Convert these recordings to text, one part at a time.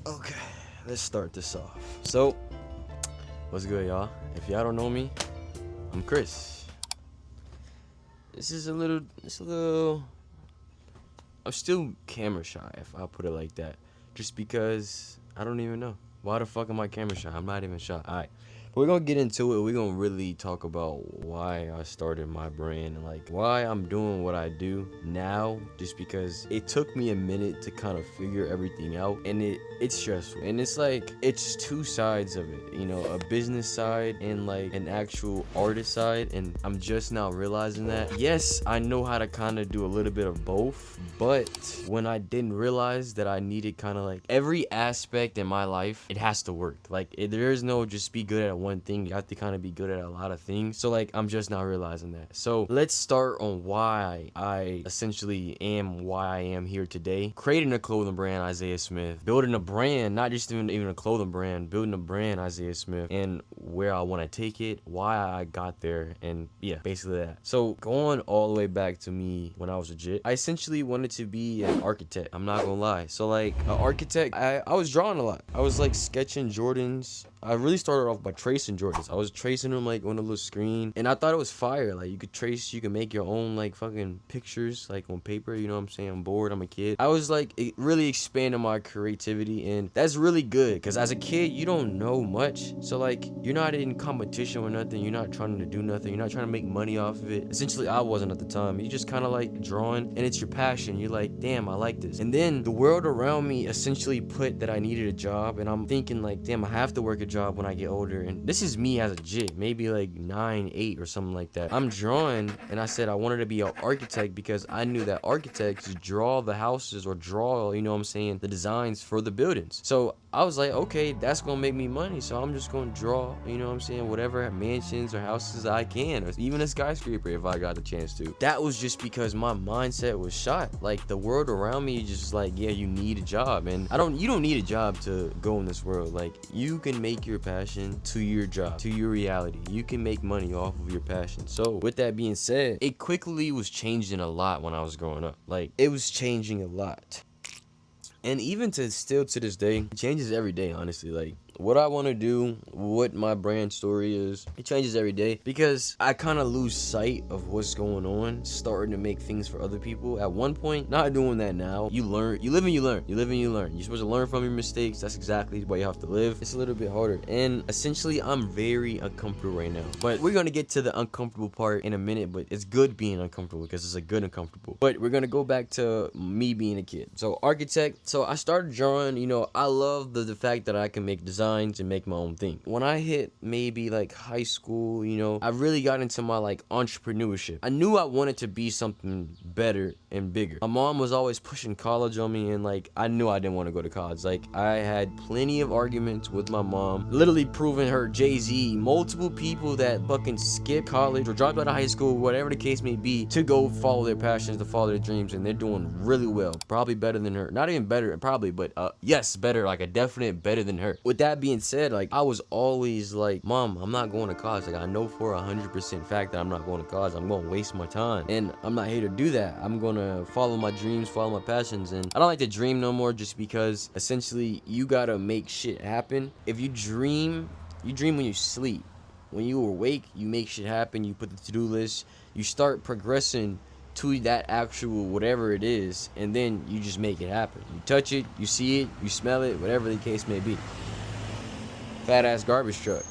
Okay, let's start this off. So, what's good, y'all? If y'all don't know me, I'm Chris. It's a little. I'm still camera shy, if I put it like that. Just because I don't even know. Why the fuck am I camera shy? I'm not even shy. Alright. But we're gonna get into it. We're gonna really talk about why I started my brand and like why I'm doing what I do now. Just because it took me a minute to kind of figure everything out, and it's stressful. And it's like it's two sides of it, you know, a business side and like an actual artist side. And I'm just now realizing that. Yes, I know how to kind of do a little bit of both, but when I didn't realize that I needed kind of like every aspect in my life, it has to work. Like there is no just be good at one thing. You have to kind of be good at a lot of things. So like I'm just now realizing that. So let's start on why I essentially am why I am here today. Creating a clothing brand, Isaiah Smith. Building a brand, not just even a clothing brand, building a brand, Isaiah Smith, and where I want to take it, why I got there, and yeah, basically that. So going all the way back to me when I was legit, I essentially wanted to be an architect. I'm not gonna lie. So like an architect, I was drawing a lot. I was like sketching Jordans. I really started off by tracing Jordans. I was tracing them like on a little screen, and I thought it was fire. Like you could make your own like fucking pictures like on paper. You know what I'm saying? I'm bored. I'm a kid. I was like it really expanding my creativity, and that's really good because as a kid you don't know much. So like you're not in competition with nothing. You're not trying to do nothing. You're not trying to make money off of it. Essentially, I wasn't at the time. You just kind of like drawing, and it's your passion. You're like, damn, I like this. And then the world around me essentially put that I needed a job, and I'm thinking like, damn, I have to work a job when I get older. And this is me as a jit, maybe like 9, 8 or something like that. I'm drawing, and I said I wanted to be an architect because I knew that architects draw the houses or draw, you know what I'm saying, the designs for the buildings. So I was like, okay, that's gonna make me money, so I'm just gonna draw, you know what I'm saying, whatever mansions or houses I can, or even a skyscraper if I got the chance to. That was just because my mindset was shot. Like the world around me just like, yeah, you need a job, and you don't need a job to go in this world. Like you can make your passion to your job, to your reality. You can make money off of your passion. So with that being said, it quickly was changing a lot when I was growing up. Like it was changing a lot. And even to still to this day, it changes every day, honestly. Like what I want to do, what my brand story is, it changes every day because I kind of lose sight of what's going on, starting to make things for other people. At one point, not doing that now. You learn, you live and you learn, you live and you learn. You're supposed to learn from your mistakes. That's exactly why you have to live. It's a little bit harder. And essentially, I'm very uncomfortable right now. But we're going to get to the uncomfortable part in a minute, but it's good being uncomfortable because it's a good uncomfortable. But we're going to go back to me being a kid. So architect, so I started drawing, you know, I love the fact that I can make designs and make my own thing. When I hit maybe like high school, you know, I really got into my like entrepreneurship. I knew I wanted to be something better and bigger. My mom was always pushing college on me, and like I knew I didn't want to go to college. Like I had plenty of arguments with my mom, literally proving her Jay-Z, multiple people that fucking skipped college or dropped out of high school, whatever the case may be, to go follow their passions, to follow their dreams, and they're doing really well. Probably better than her. Not even better, probably, but yes, better, like a definite better than her. With that being said, like I was always like, Mom, I'm not going to college. Like I know for 100% fact that I'm not going to college. I'm going to waste my time, and I'm not here to do that. I'm going to follow my dreams, follow my passions, and I don't like to dream no more just because essentially you got to make shit happen. If you dream when you sleep. When you awake, you make shit happen. You put the to-do list. You start progressing to that actual whatever it is, and then you just make it happen. You touch it, you see it, you smell it, whatever the case may be. Fat ass garbage truck.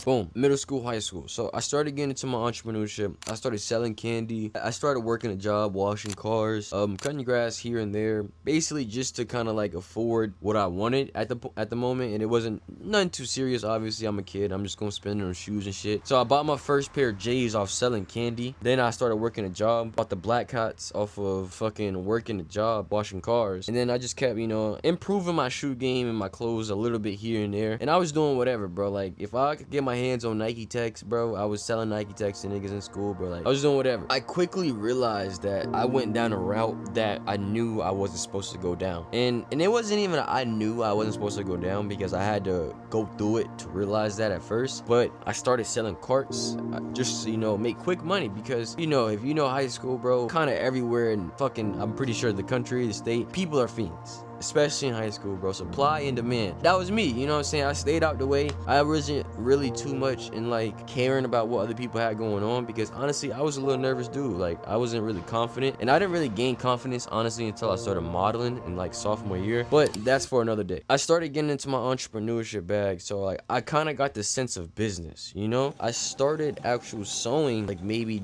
Boom. Middle school, high school. So I started getting into my entrepreneurship. I started selling candy. I started working a job, washing cars, cutting grass here and there. Basically just to kind of like afford what I wanted at the moment. And it wasn't nothing too serious. Obviously, I'm a kid. I'm just going to spend it on shoes and shit. So I bought my first pair of J's off selling candy. Then I started working a job. Bought the black hats off of fucking working a job, washing cars. And then I just kept, you know, improving my shoe game and my clothes a little bit here and there. And I was doing whatever, bro. Like if I could get my hands on Nike Techs, bro, I was selling Nike Techs to niggas in school, bro. Like I was doing whatever. I quickly realized that I went down a route that I knew I wasn't supposed to go down, and it wasn't even I knew I wasn't supposed to go down because I had to go through it to realize that at first. But I started selling carts just, you know, make quick money because, you know, if you know high school, bro, kind of everywhere in fucking, I'm pretty sure the country, the state, people are fiends. especially in high school, bro. Supply and demand. That was me, you know what I'm saying? I stayed out the way. I wasn't really too much in like caring about what other people had going on, because honestly, I was a little nervous dude. Like, I wasn't really confident, and I didn't really gain confidence honestly until I started modeling in like sophomore year. But that's for another day. I started getting into my entrepreneurship bag, so like I kind of got the sense of business, you know? I started actual sewing like maybe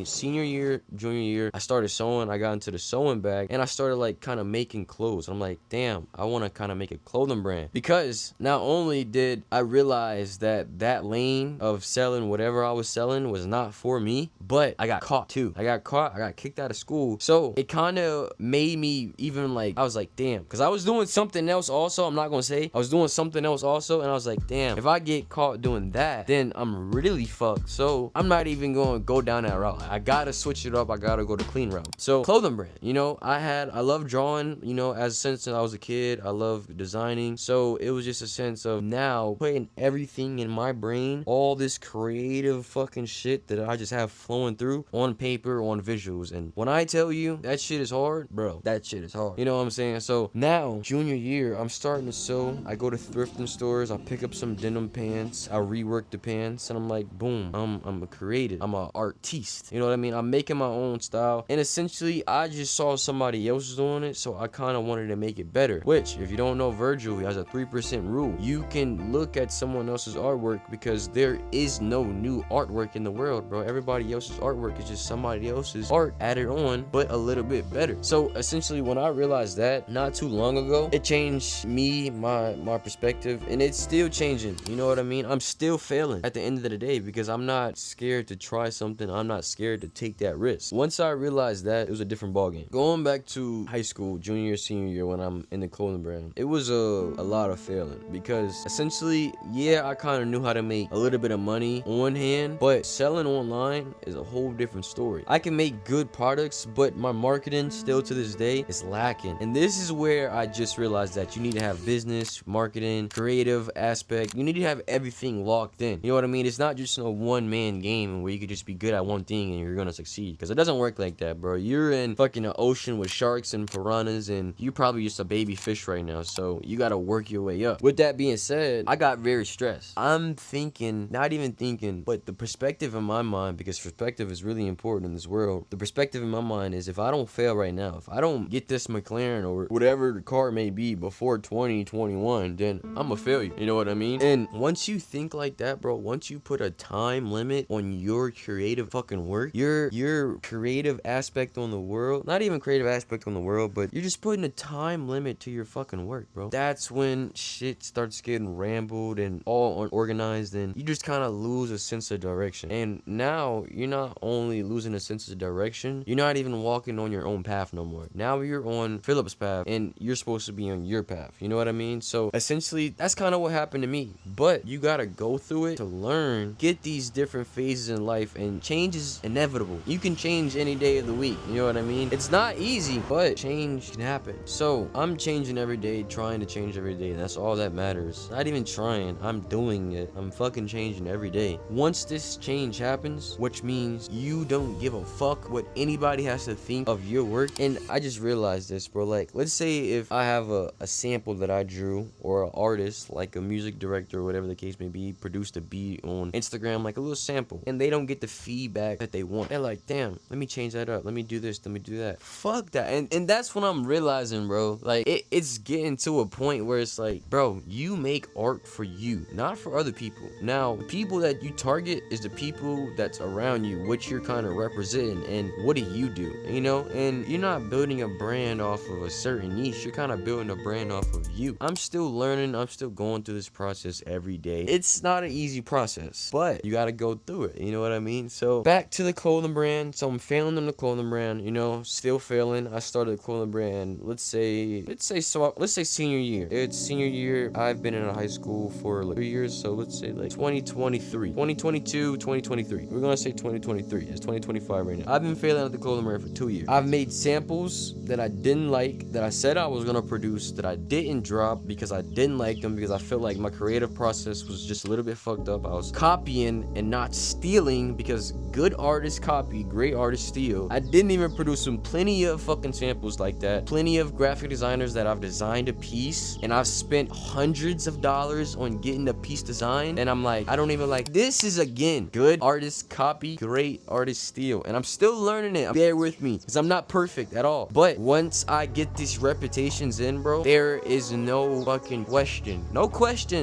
senior year, junior year. I started sewing. I got into the sewing bag, and I started like kind of making clothes. I'm like, damn, I want to kind of make a clothing brand, because not only did I realize that lane of selling whatever I was selling was not for me, but I got caught too. I got kicked out of school. So it kind of made me even like, I was like, damn, because I was doing something else also. I'm not gonna say I was doing something else also, and I was like, damn, if I get caught doing that, then I'm really fucked. So I'm not even gonna go down that route. I gotta switch it up. I gotta go the clean route. So clothing brand, you know, I love drawing, you know, since I was a kid. I love designing. So it was just a sense of now putting everything in my brain, all this creative fucking shit that I just have flowing through on paper, on visuals. And when I tell you that shit is hard, bro, that shit is hard. You know what I'm saying? So now, junior year, I'm starting to sew. I go to thrifting stores. I pick up some denim pants. I rework the pants, and I'm like, boom, I'm a creative. I'm an artiste. You know what I mean? I'm making my own style. And essentially, I just saw somebody else doing it, so I kind of wanted to make it better. Which, if you don't know Virgil, he has a 3% rule. You can look at someone else's artwork, because there is no new artwork in the world, bro. Everybody else's artwork is just somebody else's art added on, but a little bit better. So essentially, when I realized that not too long ago, it changed me, my perspective, and it's still changing. You know what I mean? I'm still failing at the end of the day, because I'm not scared to try something. I'm not scared to take that risk. Once I realized that, it was a different ballgame. Going back to high school, junior, senior year, when I'm in the clothing brand, it was a lot of failing, because essentially, yeah, I kind of knew how to make a little bit of money on hand, but selling online is a whole different story. I can make good products, but my marketing still to this day is lacking. And this is where I just realized that you need to have business, marketing, creative aspect. You need to have everything locked in. You know what I mean? It's not just a one-man game where you could just be good at one thing and you're gonna succeed, because it doesn't work like that, bro. You're in fucking an ocean with sharks and piranhas, and you probably just a baby fish right now, so you gotta work your way up. With that being said, I got very stressed. I'm thinking, not even thinking, but the perspective in my mind, because perspective is really important in this world. The perspective in my mind is, if I don't fail right now, if I don't get this McLaren or whatever the car may be before 2021, then I'm a failure. You know what I mean? And once you think like that, bro, once you put a time limit on your creative fucking work, your creative aspect on the world, not even creative aspect on the world, but you're just putting a time limit to your fucking work, bro. That's when shit starts getting rambled and all unorganized, and you just kind of lose a sense of direction. And now you're not only losing a sense of direction, you're not even walking on your own path no more. Now you're on Philip's path, and you're supposed to be on your path. You know what I mean? So essentially, that's kind of what happened to me. But you gotta go through it to learn, get these different phases in life, and change is inevitable. You can change any day of the week. You know what I mean? It's not easy, but change can happen. So I'm changing every day, trying to change every day, and that's all that matters. Not even trying, I'm doing it. I'm fucking changing every day. Once this change happens, which means you don't give a fuck what anybody has to think of your work. And I just realized this, bro. Like, let's say if I have a sample that I drew, or an artist, like a music director or whatever the case may be, produced a beat on Instagram, like a little sample, and they don't get the feedback that they want. They're like, damn, let me change that up. Let me do this. Let me do that. Fuck that. And that's when I'm realizing, bro, like it's getting to a point where it's like, bro, you make art for you, not for other people. Now, the people that you target is the people that's around you, what you're kind of representing, and what do you do, you know? And you're not building a brand off of a certain niche. You're kind of building a brand off of you. I'm still learning. I'm still going through this process every day. It's not an easy process, but you got to go through it. You know what I mean? So back to the clothing brand. So I'm failing in the clothing brand, you know, still failing. I started a clothing brand, let's say senior year. It's senior year. I've been in a high school for like 3 years. So let's say like 2022, 2023. We're going to say 2023. It's 2025 right now. I've been failing at the clothing brand for 2 years. I've made samples that I didn't like, that I said I was going to produce, that I didn't drop because I didn't like them, because I felt like my creative process was just a little bit fucked up. I was copying and not stealing, because good artists copy, great artists steal. I didn't even produce some plenty of fucking samples like like that. Plenty of graphic designers that I've designed a piece and I've spent hundreds of dollars on getting the piece designed, and I'm like, I don't even like, this is again good artist copy, great artist steal, and I'm still learning it. Bear with me, because I'm not perfect at all, but once I get these reputations in, bro, there is no fucking question,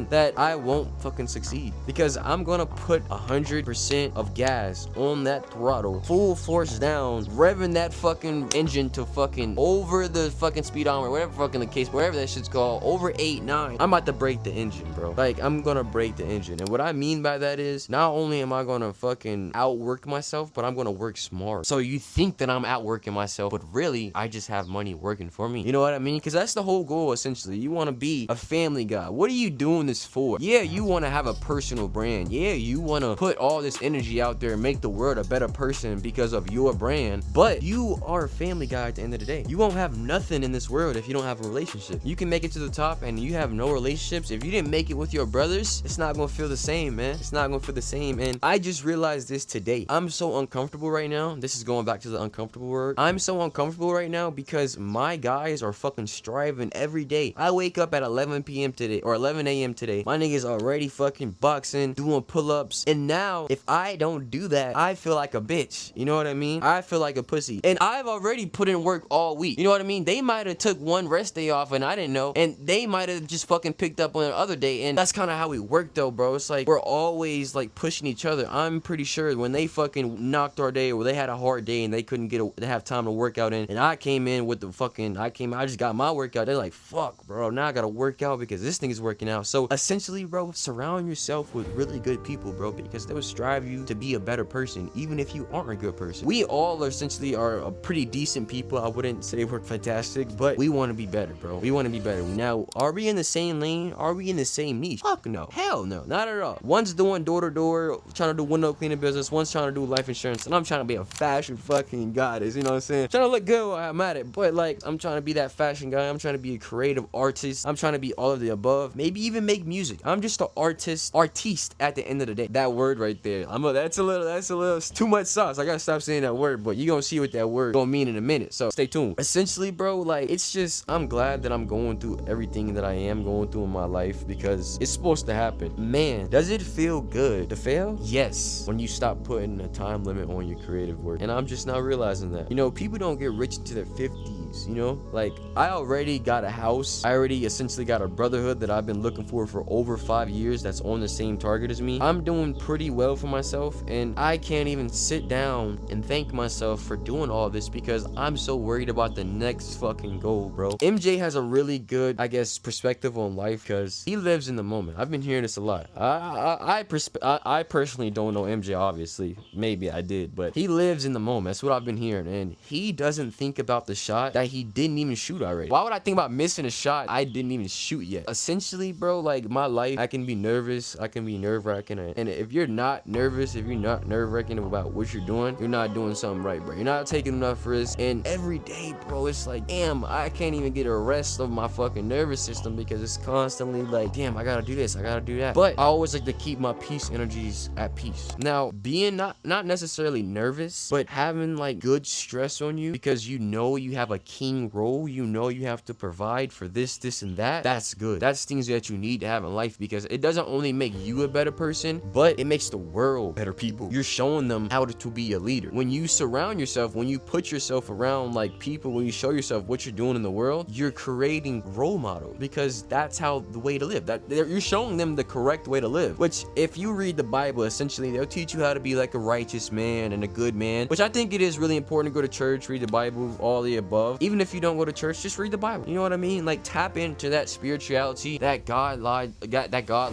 that I won't fucking succeed, because I'm gonna put 100% of gas on that throttle, full force down, revving that fucking engine to fucking over the fucking speedometer, whatever fucking the case, whatever that shit's called, over 8, 9. I'm about to break the engine, bro. Like, I'm gonna break the engine. And what I mean by that is, not only am I gonna fucking outwork myself, but I'm gonna work smart. So you think that I'm outworking myself, but really, I just have money working for me. You know what I mean? Because that's the whole goal, essentially. You want to be a family guy. What are you doing this for? Yeah, you want to have a personal brand. Yeah, you want to put all this energy out there and make the world a better person because of your brand, but you are a family guy at the end of the day. You won't have nothing in this world if you don't have a relationship. You can make it to the top and you have no relationships. If you didn't make it with your brothers, it's not gonna feel the same, man. It's not gonna feel the same. And I just realized this today. I'm so uncomfortable right now. This is going back to the uncomfortable word. I'm so uncomfortable right now because my guys are fucking striving every day. I wake up at 11 p.m. today, or 11 a.m. today. My niggas already fucking boxing, doing pull-ups, and now if I don't do that, I feel like a bitch. You know what I mean? I feel like a pussy. And I've already put in work all week. You know what I mean? They might have took one rest day off and I didn't know, and they might have just fucking picked up on the other day, and that's kind of how we work though, bro. It's like we're always like pushing each other. I'm pretty sure when they fucking knocked our day, or they had a hard day and they couldn't have time to work out in, and I came in with the fucking, I just got my workout. They're like, fuck, bro, now I gotta work out because this thing is working out. So essentially, bro, surround yourself with really good people, bro, because they will strive you to be a better person, even if you aren't a good person. We all essentially are a pretty decent people. I wouldn't say we're fantastic, but we want to be better, bro. We want to be better. Now, are we in the same lane? Are we in the same niche? Fuck no. Hell no. Not at all. One's doing door-to-door, trying to do window cleaning business. One's trying to do life insurance, and I'm trying to be a fashion fucking goddess, you know what I'm saying? Trying to look good while I'm at it, but like, I'm trying to be that fashion guy. I'm trying to be a creative artist. I'm trying to be all of the above. Maybe even make music. I'm just an artiste at the end of the day. That word right there. That's a little too much sauce. I gotta stop saying that word, but you gonna see what that word gonna mean in a minute. So stay tuned. Essentially, bro, like, it's just, I'm glad that I'm going through everything that I am going through in my life because it's supposed to happen. Man, does it feel good to fail? Yes. When you stop putting a time limit on your creative work. And I'm just now realizing that, you know, people don't get rich into their 50s, you know? Like, I already got a house. I already essentially got a brotherhood that I've been looking for over 5 years that's on the same target as me. I'm doing pretty well for myself, and I can't even sit down and thank myself for doing all this because I'm so worried about the next fucking goal, bro. MJ has a really good, I guess, perspective on life because he lives in the moment. I've been hearing this a lot. I personally don't know MJ, obviously. Maybe I did, but he lives in the moment. That's what I've been hearing, and he doesn't think about the shot that he didn't even shoot already. Why would I think about missing a shot I didn't even shoot yet? Essentially, bro, like, my life, I can be nervous, I can be nerve-wracking, and if you're not nervous, if you're not nerve-wracking about what you're doing, you're not doing something right, bro. You're not taking enough risks, and every day, bro, it's like, damn, I can't even get a rest of my fucking nervous system because it's constantly like, damn, I gotta do this, I gotta do that. But I always like to keep my peace energies at peace. Now, being not necessarily nervous, but having like good stress on you because you know you have a king role, you know you have to provide for this and that, that's good. That's things that you need to have in life because it doesn't only make you a better person, but it makes the world better people. You're showing them how to be a leader. When you surround yourself, when you put yourself around like people, when you show yourself what you're doing in the world, you're creating role model because that's how the way to live. That you're showing them the correct way to live, which if you read the Bible, essentially they'll teach you how to be like a righteous man and a good man, which I think it is really important to go to church, read the Bible, all the above. Even if you don't go to church, just read the Bible. You know what I mean? Like, tap into that spirituality, that God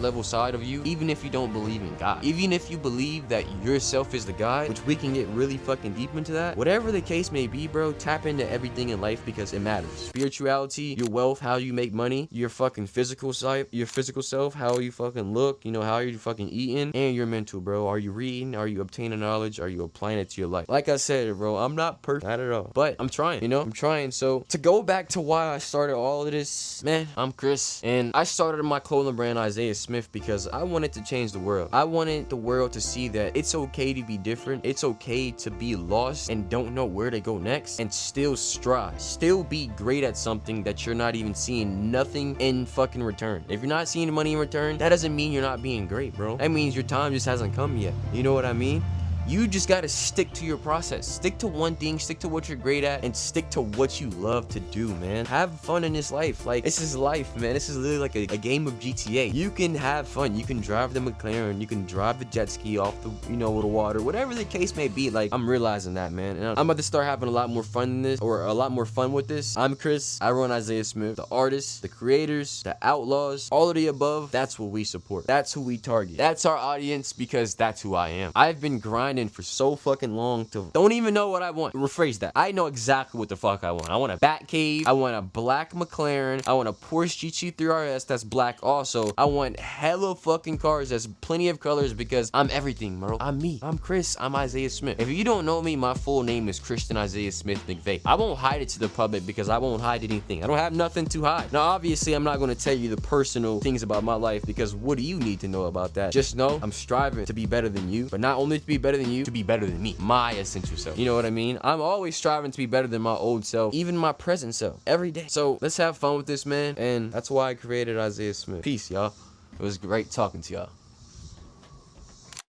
level side of you, even if you don't believe in God. Even if you believe that yourself is the God, which we can get really fucking deep into that. Whatever the case may be, bro, tap into everything in life because it matters. Spirituality, your wealth, how you make money, your fucking physical self, how you fucking look, you know, how you fucking eating, and your mental, bro. Are you reading? Are you obtaining knowledge? Are you applying it to your life? Like I said, bro, I'm not perfect, not at all, but I'm trying, you know? I'm trying. grind. So to go back to why I started all of this, man, I'm Chris, and I started my clothing brand Isaiah Smith because I wanted to change the world. I wanted the world to see that it's okay to be different. It's okay to be lost and don't know where to go next, and still strive, still be great at something that you're not even seeing nothing in fucking return. If you're not seeing money in return, that doesn't mean you're not being great, bro. That means your time just hasn't come yet. You know what I mean? You just gotta stick to your process. Stick to one thing, stick to what you're great at, and stick to what you love to do, man. Have fun in this life. Like, this is life, man. This is literally like a game of GTA. You can have fun. You can drive the McLaren. You can drive the jet ski off the, you know, the water. Whatever the case may be, like, I'm realizing that, man. And I'm about to start having a lot more fun in this, or a lot more fun with this. I'm Chris. I run Isaiah Smith. The artists, the creators, the outlaws, all of the above, that's what we support. That's who we target. That's our audience because that's who I am. I've been grinding for so fucking long to don't even know what I want. Rephrase that. I know exactly what the fuck I want. I want a Batcave. I want a black McLaren. I want a Porsche GT3 RS that's black also. I want hella fucking cars that's plenty of colors because I'm everything, bro. I'm me. I'm Chris. I'm Isaiah Smith. If you don't know me, my full name is Christian Isaiah Smith McVeigh. I won't hide it to the public because I won't hide anything. I don't have nothing to hide. Now, obviously, I'm not going to tell you the personal things about my life because what do you need to know about that? Just know I'm striving to be better than you, but not only to be better than you, to be better than me, my essential self. You know what I mean? I'm always striving to be better than my old self, even my present self, every day. So let's have fun with this, man. And that's why I created Isaiah Smith. Peace, y'all. It was great talking to y'all.